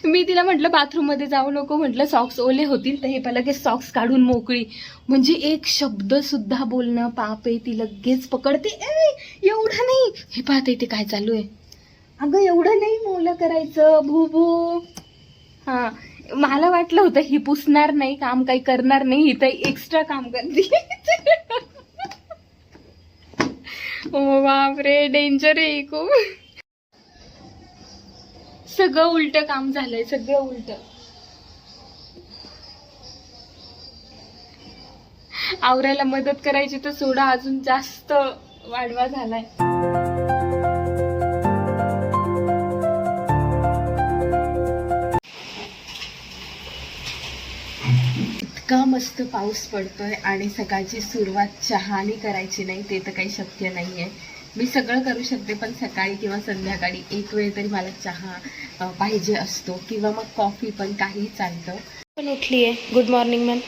मी तिला म्हटलं बाथरूम मध्ये जाऊ नको, म्हटलं सॉक्स ओले होतील. तर हे पण लगेच सॉक्स काढून मोकळी, म्हणजे एक शब्द सुद्धा बोलणं पाप आहे. ती लगेच पकडते, एवढं नाही. हे पाहते ते काय चालू आहे. अगं एवढं नाही मोलं करायचं भू. हा, मला वाटलं होतं ही पुसणार नाही, काम काही करणार नाही, ही तर एक्स्ट्रा काम करते. ओ बापरे, डेंजर आहे खूप. सगळं उलट काम झालंय, सगळं उलट. आवरायला मदत करायची तर सोडा, अजून जास्त वाढवा झालाय. इतका मस्त पाऊस पडतोय आणि सकाळची सुरुवात चहाने करायची नाही ते तर काही शक्य नाहीये. मी सगळं करू शकते, पण सकाळी किंवा संध्याकाळी एक वेळ तरी मला चहा पाहिजे असतो, किंवा मग कॉफी, पण काही चालतं. पण उठली आहे. Good morning ma'am.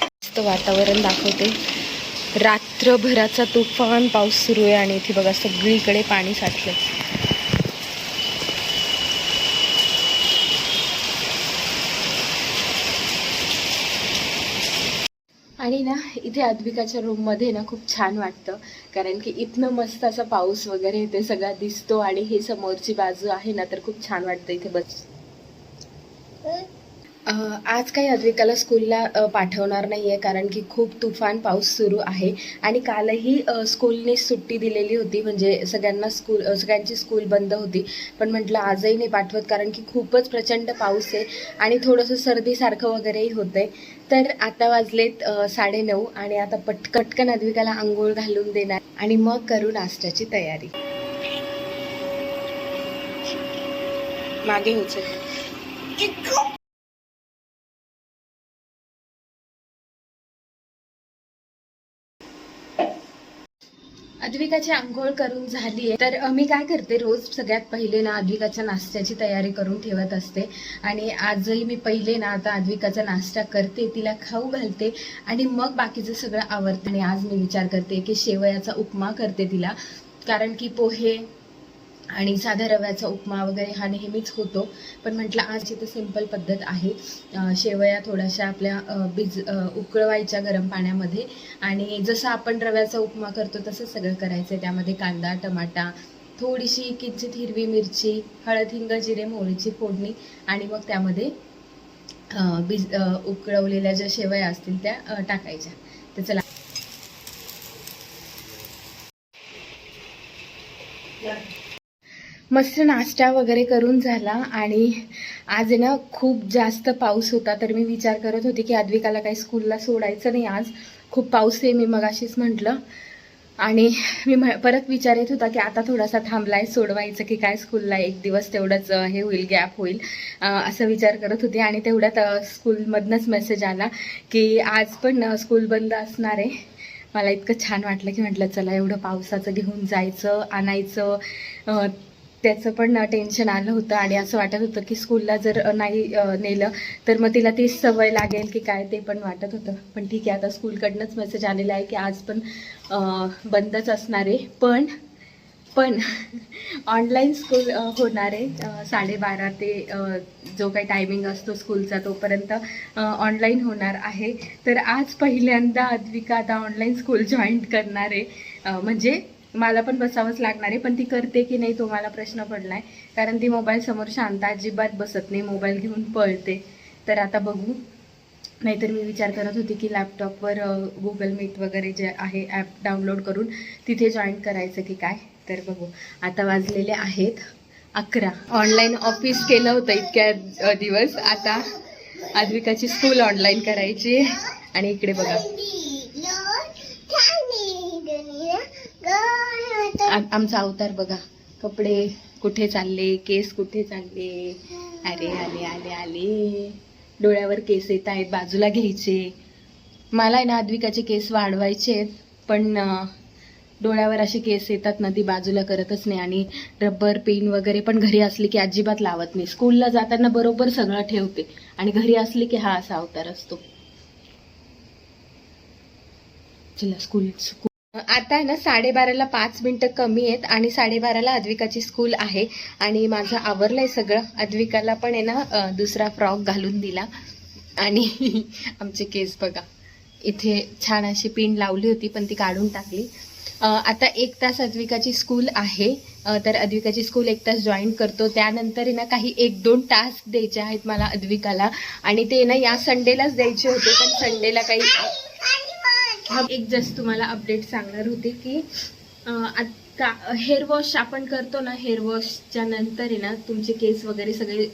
मस्त वातावरण दाखवते. रात्रभराचा तुफान पाऊस सुरू आहे आणि इथे बघा सगळीकडे पाणी साठलंय. आणि ना इथे अद्विकाच्या रूममध्ये ना खूप छान वाटतं, कारण की इथनं मस्त असा पाऊस वगैरे ते सगळा दिसतो आणि ही समोरची बाजू आहे ना, तर खूप छान वाटतं इथे बस. आज काही अद्विकाला स्कूलला पाठवणार नाही आहे, कारण की खूप तुफान पाऊस सुरू आहे आणि कालही स्कूलने सुट्टी दिलेली होती, म्हणजे सगळ्यांची स्कूल बंद होती. पण म्हटलं आजही नाही पाठवत, कारण की खूपच प्रचंड पाऊस आहे आणि थोडंसं सर्दीसारखं वगैरेही होतंय. तर आता वाजलेत 9:30 आणि आता पटकन अद्विकाला आंघोळ घालून देणार आणि मग करू नाश्त्याची तयारी. मागे होचं. अद्विकाची आंघोळ करून झाली आहे, तर मी काय करते, रोज सगळ्यात पहिले ना अद्विकाच्या नाश्त्याची तयारी करून ठेवत असते. आणि आजही मी पहिले ना आता अद्विकाचा नाश्ता करते, तिला खाऊ घालते आणि मग बाकीचं सगळं आवरते. आणि आज मी विचार करते की शेवयाचा उपमा करते तिला, कारण की पोहे आणि साध्या रव्याचा उपमा वगैरे हा नेहमीच होतो, पण म्हटलं आज इथं सिंपल पद्धत आहे. शेवया थोड्याशा आपल्या उकळवायच्या गरम पाण्यामध्ये, आणि जसं आपण रव्याचा उपमा करतो तसं सगळं करायचं. त्यामध्ये कांदा, टमाटा, थोडीशी किंचित हिरवी मिरची, हळद, हिंग, जिरे, मोहरीची फोडणी, आणि मग त्यामध्ये उकळवलेल्या ज्या शेवया असतील त्या टाकायच्या. तर चला, मस्त नाश्ता वगैरे करून झाला. आणि आज आहे ना खूप जास्त पाऊस होता, तर मी विचार करत होते की अद्विकाला काही स्कूलला सोडायचं नाही, आज खूप पाऊस आहे. मी मगाशीच म्हटलं, आणि मी परत विचार येत होता की आता थोडासा थांबलाय, सोडवायचं की काय स्कूलला, एक दिवस तेवढंच हे होईल, गॅप होईल, असं विचार करत होते. आणि तेवढ्यात स्कूलमधनंच मेसेज आला की आज पण स्कूल बंद असणार आहे. मला इतकं छान वाटलं की म्हटलं चला, एवढं पावसाचं घेऊन जायचं आणायचं, त्याचं पण टेन्शन आलं होतं. आणि असं वाटत होतं की स्कूलला जर नाही नेलं तर मग तिला तीच सवय लागेल की काय, ते पण वाटत होतं. पण ठीक आहे, आता स्कूलकडनंच मेसेज आलेला आहे की आज पण बंदच असणार आहे. पण ऑनलाईन स्कूल होणार आहे. 12:30 ते जो काही टायमिंग असतो स्कूलचा तोपर्यंत ऑनलाईन होणार आहे. तर आज पहिल्यांदा अद्विका आता ऑनलाईन स्कूल जॉईन करणार आहे. म्हणजे मला पण बसावंच लागणार आहे, पण ती करते की नाही तो मला प्रश्न पडलाय, कारण ती मोबाईल समोर शांत अजिबात बसत नाही, मोबाईल घेऊन पळते. तर आता बघू. नाहीतर मी विचार करत होती की लॅपटॉपवर गुगल मीट वगैरे जे आहे ॲप डाउनलोड करून तिथे जॉईन करायचं की काय. तर बघू. आता वाजलेले आहेत 11. ऑनलाईन ऑफिस केलं होतं इतक्या दिवस, आता अद्विकाची स्कूल ऑनलाईन करायची. आणि इकडे बघा आमचा अवतार बघा, कपडे कुठे चालले, केस कुठे चालले, अरे आले आले आले, डोळ्यावर केस येत आहेत, बाजूला घ्यायचे. मला आहे ना अद्विकाचे केस वाढवायचे आहेत, पण डोळ्यावर असे केस येतात ना, ती बाजूला करतच नाही. आणि रबर पेन वगैरे पण घरी असली की अजिबात लावत नाही. स्कूलला जाताना बरोबर सगळं ठेवते आणि घरी असली की हा असा अवतार असतो. चला स्कूल आता आहे ना 12:30ला 5 मिनिटं कमी आहेत आणि 12:30ला अद्विकाची स्कूल आहे आणि माझं आवरलंय सगळं. अद्विकाला पण आहे ना दुसरा फ्रॉक घालून दिला आणि आमचे केस बघा, इथे छान अशी पिन लावली होती पण ती काढून टाकली. आता 1 तास अद्विकाची स्कूल आहे, तर अद्विकाची स्कूल 1 तास जॉईन करतो. त्यानंतर ना काही 1-2 टास्क द्यायचे आहेत मला अद्विकाला आणि ते ना या संडेलाच द्यायचे होते, पण संडेला काही एक जस्ट तुम्हाला अपडेट सांगणार होते की आता हेअर वॉश आपण करतो ना, हेअर वॉशच्या नंतर आहे ना तुमचे केस वगैरे सगळे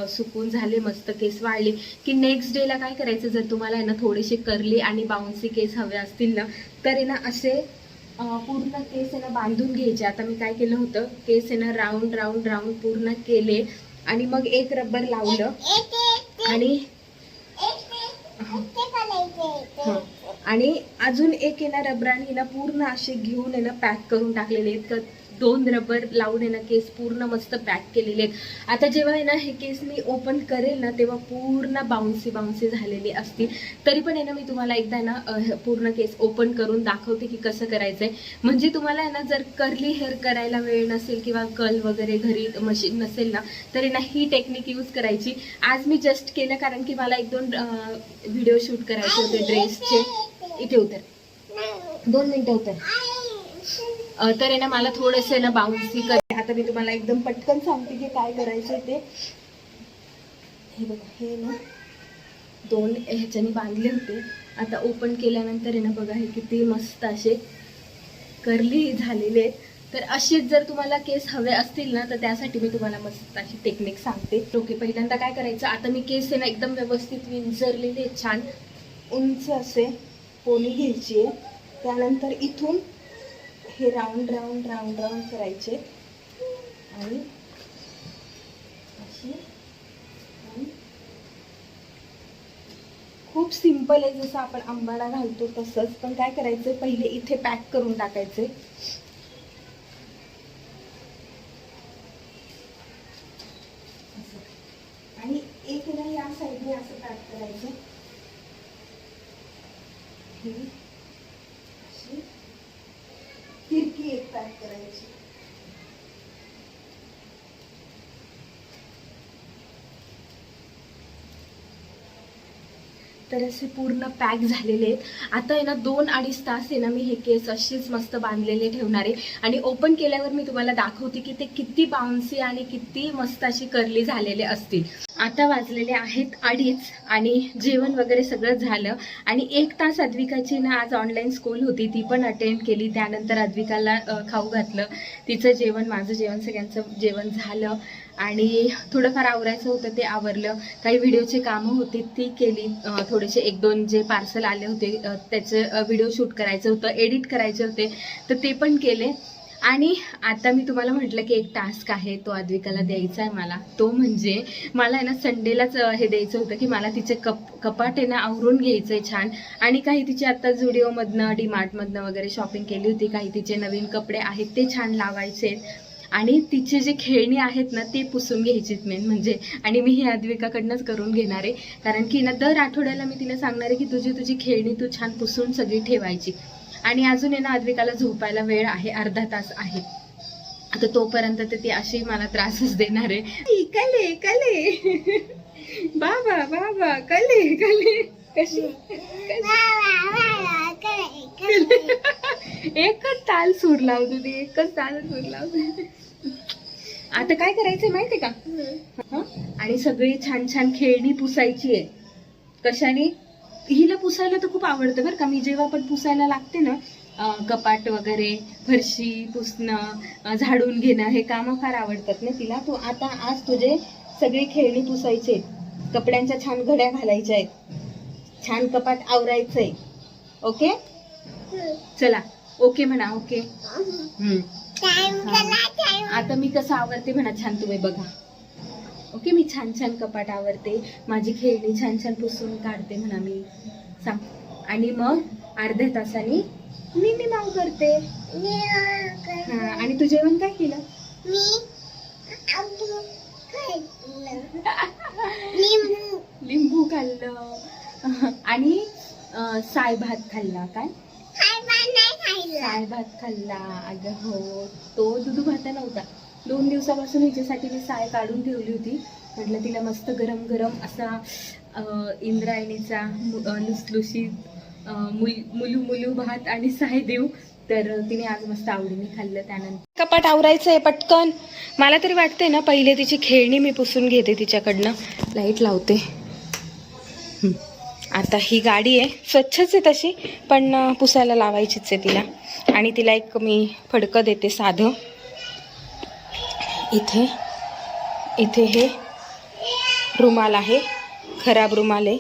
सुकून झाले, मस्त केस वाळले की नेक्स्ट डेला काय करायचं, जर तुम्हाला आहे ना थोडेसे कर्ली आणि बाउन्सी केस हवे असतील ना तर आहे ना असे पूर्ण केस आहे ना बांधून घ्यायचे. आता मी काय केलं होतं, केस आहे ना राऊंड राऊंड राऊंड पूर्ण केले आणि मग एक रबर लावलं आणि अजून एक आहे ना रबराने ना पूर्ण असे घेऊन आहे ना पॅक करून टाकलेले आहेत. 2 रबर लावून आहे ना केस पूर्ण मस्त पॅक केलेले आहेत. आता जेव्हा आहे ना हे केस मी ओपन करेल ना तेव्हा पूर्ण बाउन्सी झालेले असतील. तरी पण आहे ना मी तुम्हाला एकदा ना पूर्ण केस ओपन करून दाखवते की कसं करायचंय. म्हणजे तुम्हाला आहे ना जर कर्ली हेअर करायला वेळ नसेल किंवा कर्ल वगैरे घरी मशीन नसेल ना तरी ना ही टेक्निक यूज करायची. आज मी जस्ट केलं कारण की मला 1-2 व्हिडिओ शूट करायचे होते ड्रेसचे. इथे उतर 2 मिनिटं उतर. तर आहे ना मला थोडेसे ना बाउन्सी कर. आता मी तुम्हाला एकदम पटकन सांगते की काय करायचं ते. हे बघा, हे ना 2 ह्याच्याने बांधले होते. आता ओपन केल्यानंतर आहे ना बघा हे किती मस्त असे कर्ली झालेले आहेत. तर असेच जर तुम्हाला केस हवे असतील ना तर त्यासाठी मी तुम्हाला मस्त अशी टेक्निक सांगते. ओके, पहिल्यांदा काय करायचं, आता मी केस आहे ना एकदम व्यवस्थित विंचरलेले छान उंच असे पोनी घ्यायची आहे. त्यानंतर इथून हे राऊंड राऊंड राऊंड राऊंड करायचे आणि अशी खूप सिंपल आहे, जसं आपण आंबाडा घालतो तसंच. पण काय करायचं, पहिले इथे पॅक करून टाकायचे. आणि एक ना या साईडने असं पॅक करायचं. तिरकी एक पॅक करायची. तर असे पूर्ण पॅक झालेले आहेत. आता आहे ना 2-2.5 तास आहे ना मी हे केस असेच मस्त बांधलेले ठेवणार आहे आणि ओपन केल्यावर मी तुम्हाला दाखवते की ते किती बाउन्सी आणि किती मस्त अशी कर्ली झालेले असतील. आता वाजलेले आहेत 2:30 आणि जेवण वगैरे सगळं झालं आणि 1 तास अद्विकाची ना आज ऑनलाईन स्कूल होती, ती पण अटेंड केली. त्यानंतर अद्विकाला खाऊ घातलं, तिचं जेवण माझं जेवण सगळ्यांचं जेवण झालं आणि थोडंफार आवरायचं होतं ते आवरलं. काही व्हिडिओचे कामं होती ती केली. थोडेसे 1-2 जे पार्सल आले होते त्याचे व्हिडिओ शूट करायचं होतं, एडिट करायचे होते, तर ते पण केले. आणि आता मी तुम्हाला म्हटलं की एक टास्क आहे तो अद्विकाला द्यायचा आहे मला. तो म्हणजे मला आहे ना संडेलाच हे द्यायचं होतं की मला तिचे कपाट आहे ना आवरून घ्यायचं आहे छान. आणि काही तिचे आता झुडिओमधनं डीमार्टमधनं वगैरे शॉपिंग केली होती. काही तिचे नवीन कपडे आहेत ते छान लावायचे आणि तिचे जे खेळणी आहेत ना ते पुसून घ्यायचीत मेन म्हणजे. आणि मी हे अद्विकाकडनंच करून घेणार आहे कारण की ना दर आठवड्याला मी तिला सांगणार आहे की तुझी खेळणी तू छान पुसून सगळी ठेवायची. आणि अजून आहे ना अद्विकाला झोपायला वेळ आहे, अर्धा तास आहे. आता तोपर्यंत ती अशी मला त्रासच देणार आहे. कले कले बाबा बाबा कले कले कशी एकच ताल सूर लावतो ती, एकच ताल सूर लावतो. आता काय करायचंय माहितीये का, आणि सगळी छान छान खेळणी पुसायची आहे. कशाने, हिला पुसायला तर खूप आवडतं बरं का. मी जेव्हा पण पुसायला लागते ना कपाट वगैरे फरशी पुसणं झाडून घेणं हे कामं फार आवडतात ना तिला. तो आता आज तुझे सगळी खेळणी पुसायचे, कपड्यांच्या छान घड्या घालायच्या आहेत, छान कपाट आवरायचंय. ओके चला ओके म्हणा. ओके आता मी कसं आवरते म्हणा छान तुम्ही बघा. ओके, मी छान छान कपाट आवरते, माझी खेळणी छान छान पुसून काढते म्हणा मी सांग. आणि मग अर्ध्या तासाने मी माव करते. आणि तू जेवण काय केलं? लिंबू खाल्लं आणि साय भात खाल्ला. काय साय भात खाल्ला. अगं हो, तो दुधू भात नव्हता. 2 दिवसापासून हिच्यासाठी मी साय काढून ठेवली होती. म्हटलं तिला मस्त गरम गरम असा इंद्रायणीचा लुसलुशीत मुलू मुलू भात आणि साय देऊ. तर तिने आज मस्त आवडीने खाल्लं. त्यानंतर कपाट आवरायचं आहे पटकन. मला तरी वाटतंय ना, पहिले तिची खेळणी मी पुसून घेते तिच्याकडनं. लाईट लावते. आता ही गाडी आहे, स्वच्छच आहे तशी, पण पुसायला लावायचीच आहे तिला. आणि तिला एक मी फडकं देते साधं. इथे इथे हे रुमाल आहे, खराब रुमाल आहे,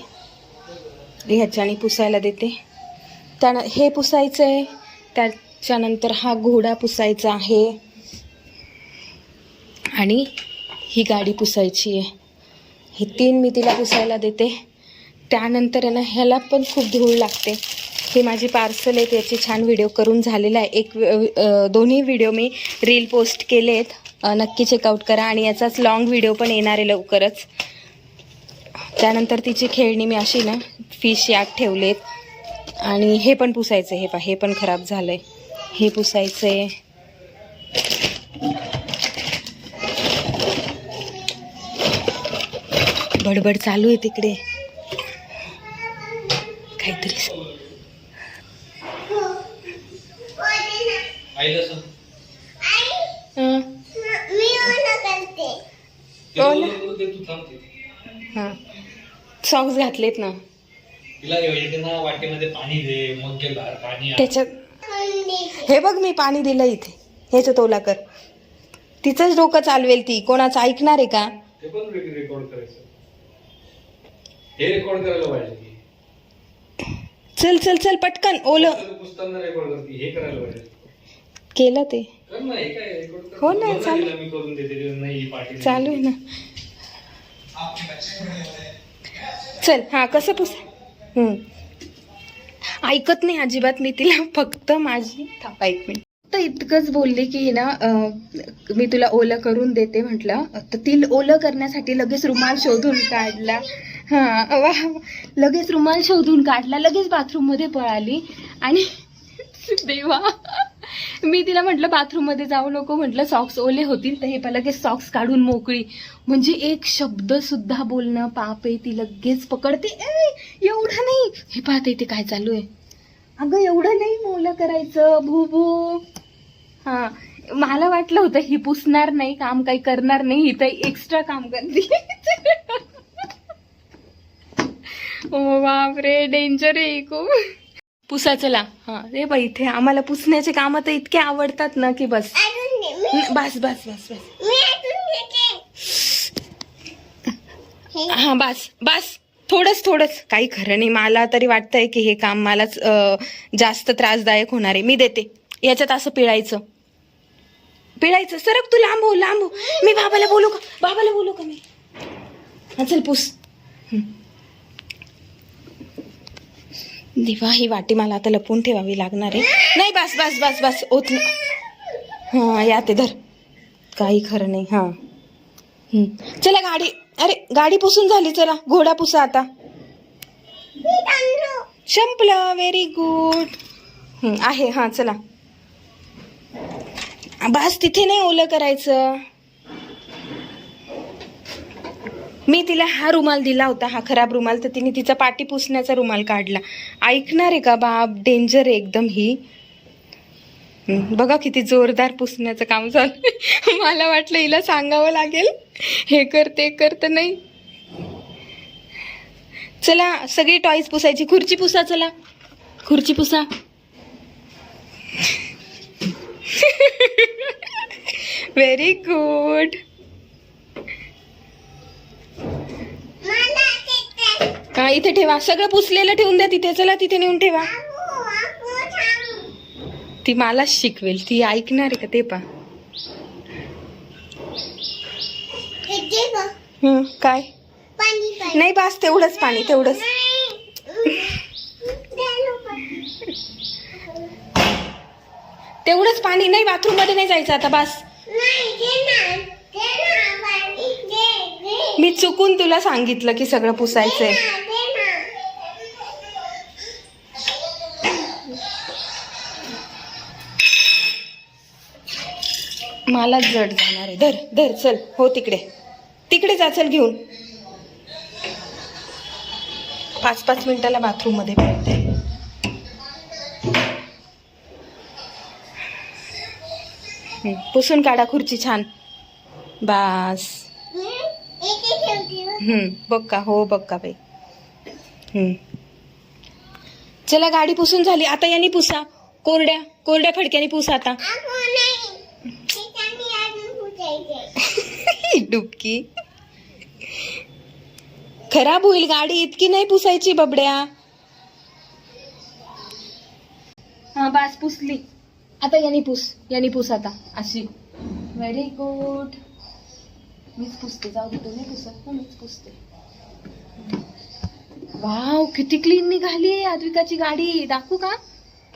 ह्याच्याने पुसायला देते. हे पुसायचं आहे. त्याच्यानंतर हा घोडा पुसायचा आहे आणि ही गाडी पुसायची आहे. हे 3 मी तिला पुसायला देते. त्यानंतर आहे ना, ह्याला पण खूप धूळ लागते. हे माझी पार्सल आहे, त्याची छान व्हिडिओ करून झालेला आहे. दोन्ही व्हिडिओ मी रील पोस्ट केले आहेत, नक्की चेकआउट करा. आणि याचाच लॉंग व्हिडिओ पण येणार आहे लवकरच. त्यानंतर तिची खेळणी मी अशी ना फिश यात ठेवलेत. आणि हे पण पुसायचं आहे. हे पण खराब झालं आहे, हे पुसायचं आहे. बडबड चालू आहे तिकडे काहीतरी. हां, सॉक्स घातलेत ना. वाटेमध्ये पाणी दे, मग पाणी त्याच्यात. हे बघ, मी पाणी दिलं इथे. ह्याच्यात ओला कर. तिचंच डोकं चालवेल ती, कोणाचं ऐकणार आहे का? चल चल चल पटकन. ओलं केलं ते. हो ना, चालू चालू आहे ना. चल. हां, कसं पुस. ऐकत नाही अजिबात. मी तिला फक्त माझी थांबा 1 मिनिट तर इतकंच बोलले की ना, मी तुला ओलं करून देते म्हटलं. तर ती ओलं करण्यासाठी लगेच रुमाल शोधून काढला. हां, वा, लगेच रुमाल शोधून काढला, लगेच बाथरूममध्ये पळाली. आणि देवा, मी तिला म्हटलं बाथरूममध्ये जाऊ नको, म्हटलं सॉक्स ओले होतील. तर हे लगेच सॉक्स काढून मोकळी. म्हणजे एक शब्द सुद्धा बोलणं पाप आहे. ती लगेच पकडते. एवढं नाही. हे पाहते ते काय चालू आहे. अगं एवढं नाही ओलं करायचं भू. हां, मला वाटलं होतं ही पुसणार नाही, काम काही करणार नाही, ही तर एक्स्ट्रा काम करते. ओ बापरे, डेंजर आहे खूप. पुसा चला. हां, रे बाई, इथे आम्हाला पुसण्याचे कामं तर इतके आवडतात ना की बस बस बस बस बस. हां, बस बस. थोडंच. काही खरं नाही. मला तरी वाटतंय की हे काम मलाच जास्त त्रासदायक होणार आहे. मी देते. याच्यात असं पिळायचं. सरक तू, लांब हो. मी बाबाला बोलू का मी? हां, चल पुस. देवा, ही वाटी मला आता लपवून ठेवावी लागणार आहे. नाही, बस बस बस बस. ओत. हां, या ते धर. काही खरं नाही. हां, चला गाडी. अरे, गाडी पुसून झाली. चला घोडा पुसा आता. संपलं. व्हेरी गुड आहे. हां, चला बस. तिथे नाही ओलं करायचं. मी तिला हा रुमाल दिला होता, हा खराब रुमाल, तर तिने तिचा पाटी पुसण्याचा रुमाल काढला. ऐकणार आहे का बाप? डेंजर आहे एकदम ही. बघा किती जोरदार पुसण्याचं काम चालू. मला वाटलं हिला सांगावं लागेल हे कर ते कर, तर नाही. चला सगळी टॉयज पुसायची. खुर्ची पुसा. चला खुर्ची पुसा. Very good. हा, इथे ठेवा. सगळं पुसलेलं ठेवून द्या तिथे. चला तिथे नेऊन ठेवा. ती मला शिकवेल. ती ऐकणार आहे का ते पा. काय नाही, बस तेवढंच पाणी. तेवढंच पाणी. नाही, बाथरूम मध्ये नाही जायचं आता. बस. मी चुकून तुला सांगितलं की सगळं पुसायचंय. मलाच जड जाणार आहे. धर धर चल. हो तिकडे तिकडे जा, चल घेऊन. 5-5 मिनिटाला बाथरूम मध्ये पडते. पुसून काढा खुर्ची छान. बास. बघ का. हो बघ का बाई. चला गाडी पुसून झाली. आता यांनी पुसा. कोरड्या कोरड्या फडक्याने पुसा आता. डुबकी खराब होईल गाडी. इतकी नाही पुसायची बबड्या. हा बास पुसली. आता यांनी पुस आता अशी. Very good. मीच पुसते. जाऊ दे तुम्ही पुसत ना, मीच पुसते. वाव किती क्लीन निघाली अद्विकाची गाडी. दाखवू का.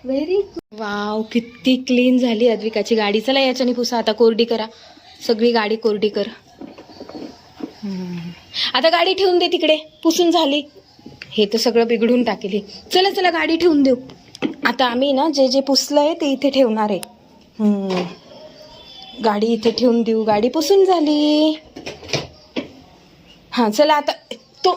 Very good. वाव किती क्लीन झाली अद्विकाची गाडी. चला याच्याने पुसा आता. कोरडी करा सगळी गाडी. कोरडी कर. आता गाडी ठेवून दे तिकडे. पुसून झाली. हे तर सगळं बिघडून टाकेल. चला चला गाडी ठेवून देऊ. आता आम्ही ना जे जे पुसलंय ते इथे ठेवणार आहे. गाडी इथे ठेवून देऊ. गाडी पुसून झाली. हा चला आता तो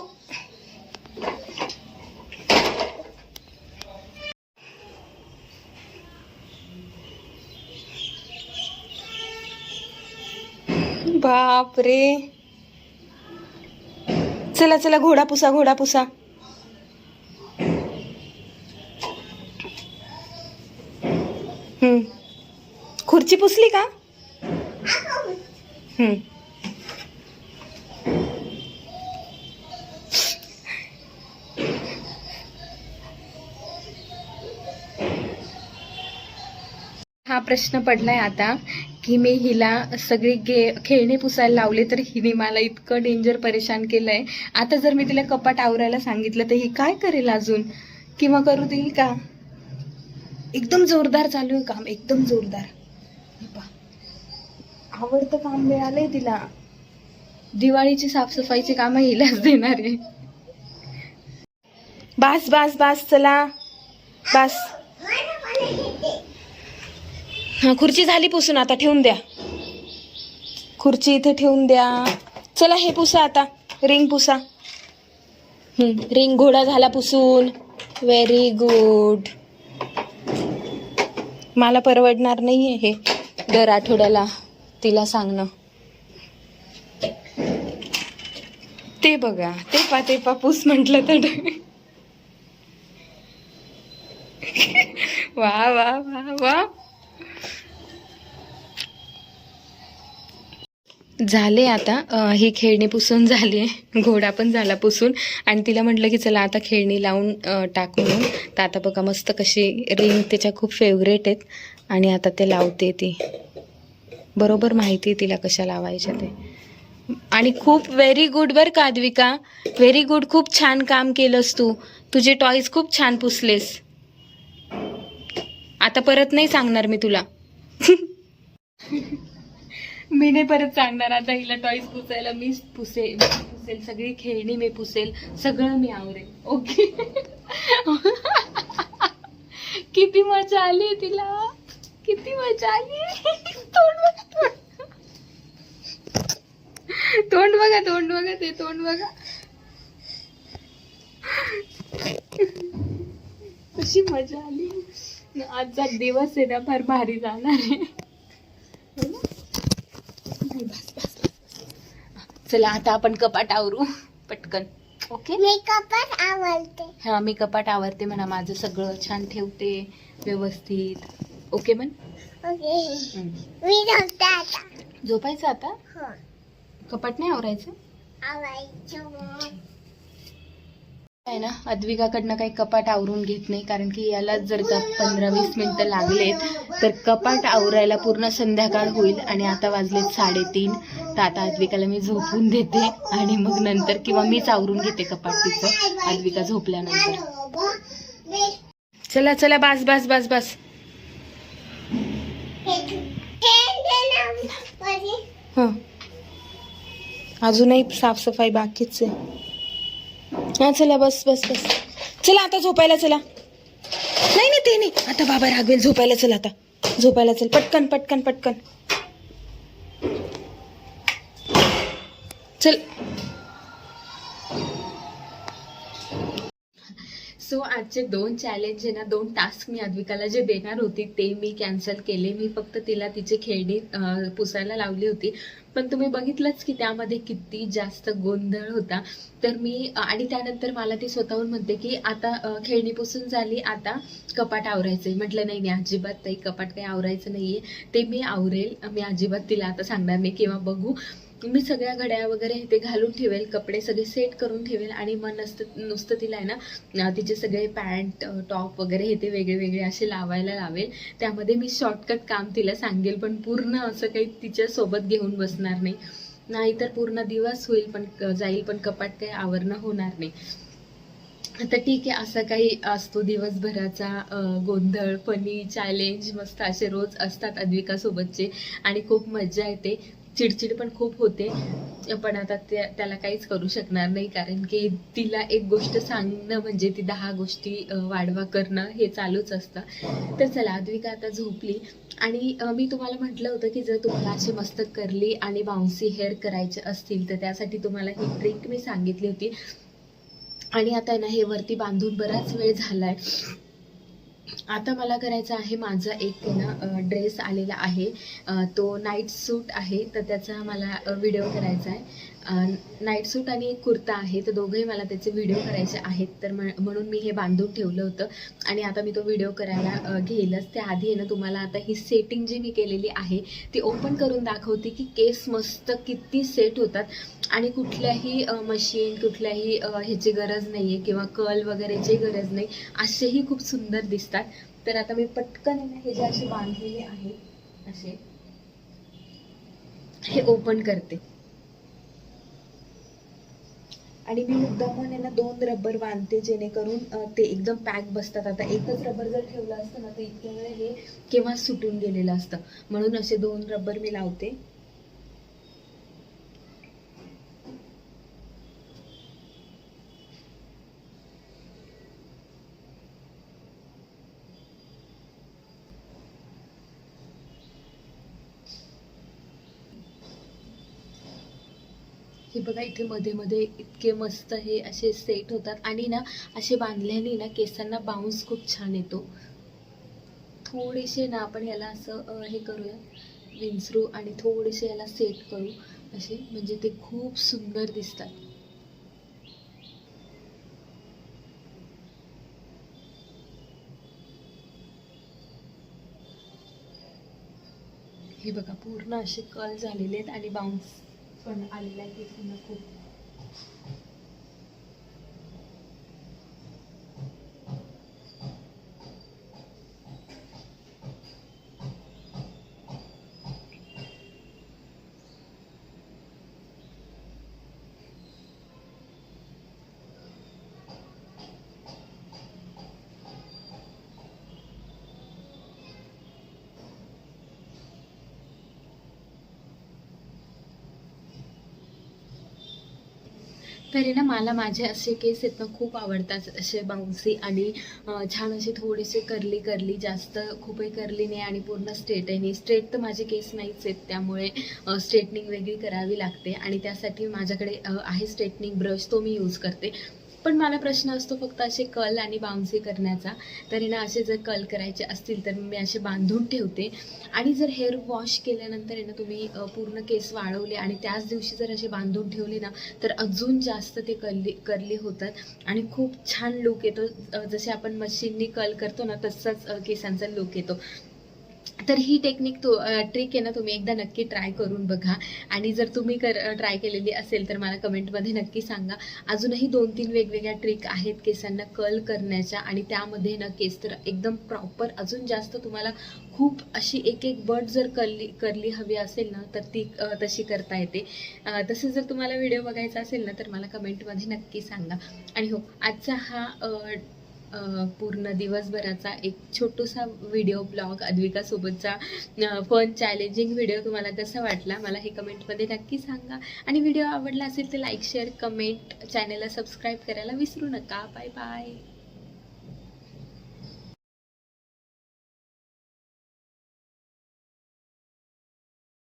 बापरे. चला चला घोडा पुसा. घोडा पुसा. खुर्ची पुसली का. हा प्रश्न पडलाय आता की मी हिला सगळी खेळणी पुसायला लावले तर हिने मला इतकं डेंजर परेशान केलंय. आता जर मी तिला कपाट आवरायला सांगितलं तर ही काय करेल अजून, किंवा करू देईल का. एकदम जोरदार चालू आहे काम. एकदम जोरदार. आवडतं काम मिळालंय तिला. दिवाळीची साफसफाईची कामं हिलाच देणार आहे. बास बास बास. चला बास. हा खुर्ची झाली पुसून. आता ठेवून द्या खुर्ची. इथे ठेवून द्या. चला हे पुसा आता. रिंग पुसा. रिंग. घोडा झाला पुसून. Very good. मला परवडणार नाहीये हे दर आठवड्याला तिला सांगणं. ते बघा. ते पा पुस म्हटलं तर. वा वा वा वा. झाले आता. ही खेळणी पुसून झाली आहे. घोडा पण झाला पुसून. आणि तिला म्हटलं की चला आता खेळणी लावून टाकू म्हणून. तर आता बघा मस्त कशी रिंग त्याच्या खूप फेवरेट आहेत. आणि आता ते लावते ती. बरोबर माहिती आहे तिला कशा लावायच्या ते. आणि खूप व्हेरी गुड बरं का अद्विका. Very good. खूप छान काम केलंस तू. तुझे टॉयज खूप छान पुसलेस. आता परत नाही सांगणार मी तुला. मी नाही परत सांगणार आता हिला टॉयज पुसायला. मीच पुसेल. सगळी खेळणी मी पुसेल. सगळं मी आवरेल. ओके. किती मजा आली तिला. किती मजा आली. तोंड बघा. तोंड बघा. तोंड बघा. ते तोंड बघा. कशी मजा आली. आजचा दिवस आहे ना फार भारी जाणार आहे. चला आता आपण कपाट आवरू पटकन. ओके. मी कपाट आवरते. हा मी कपाट आवरते म्हणा. माझं सगळं छान ठेवते व्यवस्थित. ओके म्हण. ओके. मी झोपते आता. झोपायचं आता. हो. कपाट नाही आवरायचं. आवरायचं आहे ना. अद्विकाकडनं काही कपाट आवरून घेत नाही. कारण की याला जर का 15-20 मिनिटं लागलेत तर कपाट आवरायला पूर्ण संध्याकाळ होईल. आणि आता वाजलेत 3:30. तर आता अद्विकाला मी झोपून देते. आणि मग नंतर किंवा मीच आवरून घेते कपाट तिचं अद्विका झोपल्यानंतर. चला चला. बास बास बास बास. हां अजूनही साफसफाई बाकीच आहे. हा चला बस बस बस. चला आता झोपायला चला. नाही नाही ते नाही. आता बाबा रागवेल. झोपायला चल. आता झोपायला चल. पटकन पटकन पटकन. चल. सो आजचे 2 चॅलेंज आहे ना, 2 टास्क मी अद्विकाला जे देणार होती ते मी कॅन्सल केले. मी फक्त तिला तिची खेळणी पुसायला लावली होती, पण तुम्ही बघितलंच की त्यामध्ये किती जास्त गोंधळ होता. तर मी आणि त्यानंतर मला ती स्वतःहून म्हणते की आता खेळणी पुसून झाली, आता कपाट आवरायचंय. म्हटलं नाही नाही अजिबात ताई, कपाट काही आवरायचं नाहीये, ते मी आवरेल. मी अजिबात तिला आता सांगणार नाही किंवा बघू. मी सगळ्या घड्या वगैरे ते घालून ठेवेल, कपडे सगळे सेट करून ठेवेल आणि मग नुसतं तिला आहे ना तिचे सगळे पॅन्ट टॉप वगैरे हे ते वेगळे वेगळे असे लावायला लावेल. त्यामध्ये मी शॉर्टकट काम तिला सांगेल, पण पूर्ण असं काही तिच्या सोबत घेऊन बसणार नाही, नाहीतर पूर्ण दिवस होईल पण जाईल, पण कपाट काही आवरणं होणार नाही. आता ठीक आहे, असं काही असतो दिवसभराचा गोंधळ, फनी चॅलेंज मस्त असे रोज असतात अद्विकासोबतचे आणि खूप मजा येते. चिडचिड पण खूप होते, पण आता त्याला काहीच करू शकणार नाही, कारण की तिला एक गोष्ट सांगणं म्हणजे ती 10 गोष्टी वाढवा करणं हे चालूच असतं. तर चला, अद्विका आता झोपली आणि मी तुम्हाला म्हटलं होतं की जर तुम्हाला असे मस्त कर्ली आणि बाउन्सी हेअर करायचे असतील तर त्यासाठी तुम्हाला ही ट्रिक मी सांगितली होती. आणि आता ना हे वरती बांधून बराच वेळ झालाय. आता मला करायचं आहे, माझा एक ना ड्रेस आलेला आहे, तो नाईट सूट आहे, तर त्याचा मला व्हिडिओ करायचा आहे. नाईट सूट आणि एक कुर्ता आहे, तर दोघंही मला त्याचे व्हिडिओ करायचे आहेत. तर म्हणून मी हे बांधून ठेवलं होतं आणि आता मी तो व्हिडिओ करायला घेईलच. त्याआधी आहे ना तुम्हाला आता ही सेटिंग जी मी केलेली आहे ती ओपन करून दाखवते की केस मस्त किती सेट होतात आणि कुठल्याही मशीन कुठल्याही ह्याची गरज नाही आहे किंवा कर्ल वगैरेची गरज नाही, असेही खूप सुंदर दिसतात. तर आता मी पटकन हे जे असे बांधलेले आहेत असे हे ओपन करते आणि मी मुद्दामून आहे ना 2 रबर बांधते जेणेकरून ते एकदम पॅक बसतात. आता एकच रबर जर ठेवलं असतं ना तर इतक्या वेळ हे केव्हा सुटून गेलेलं असतं, म्हणून असे 2 रबर मी लावते. हे बघा, इथे मध्ये मध्ये इतके मस्त हे असे सेट होतात आणि ना असे बांधल्याने ना केसांना बाउन्स खूप छान येतो. थोडेसे ना आपण याला असं हे करूया, विंचरू आणि थोडेसे याला सेट करू असे, म्हणजे ते खूप सुंदर दिसतात. हे बघा, पूर्ण असे कर्ल झालेले आहेत आणि बाउन्स पण आलेला आहे केसांना खूप. तरी ना मला माझे असे केस आहेत ना खूप आवडतात, असे बाउन्सी आणि छान असे थोडेसे कर्ली कर्ली, जास्त खूपही कर्ली नाही आणि पूर्ण स्ट्रेट आहे. स्ट्रेट तर माझे केस नाहीच आहेत, त्यामुळे स्ट्रेटनिंग वेगळी करावी लागते आणि त्यासाठी माझ्याकडे आहे स्ट्रेटनिंग ब्रश, तो मी यूज करते. पण मला प्रश्न असतो फक्त असे कर्ल आणि बाउन्सी करण्याचा. तरी ना असे जर कर्ल करायचे असतील तर मी असे बांधून ठेवते आणि जर हेअर वॉश केल्यानंतर आहे ना तुम्ही पूर्ण केस वाळवले आणि त्याच दिवशी जर असे बांधून ठेवले ना तर अजून जास्त ते कर्ली होतात आणि खूप छान लुक येतो. जसे आपण मशीननी कर्ल करतो ना तसाच केसांचा लुक येतो. तर ही ट्रिक आहे ना, तुम्ही एकदा नक्की ट्राय करून बघा आणि जर तुम्ही ट्राय केलेली असेल तर मला कमेंटमध्ये नक्की सांगा. अजूनही 2-3 वेगवेगळ्या ट्रिक आहेत केसांना कर्ल करण्याच्या आणि त्यामध्ये ना केस तर एकदम प्रॉपर अजून जास्त तुम्हाला खूप अशी एक बट जर कर्ली हवी असेल ना तर ती तशी करता येते. तसं जर तुम्हाला व्हिडिओ बघायचा असेल ना तर मला कमेंटमध्ये नक्की सांगा. आणि हो, आजचा हा पूर्ण दिवसभराचा एक छोटूसा व्हिडिओ ब्लॉग अद्विकासोबतचा फन चॅलेंजिंग व्हिडिओ तुम्हाला कसा वाटला मला हे कमेंटमध्ये नक्की सांगा. आणि व्हिडिओ आवडला असेल तर लाईक शेअर कमेंट, चॅनलला सबस्क्राईब करायला विसरू नका. Bye bye.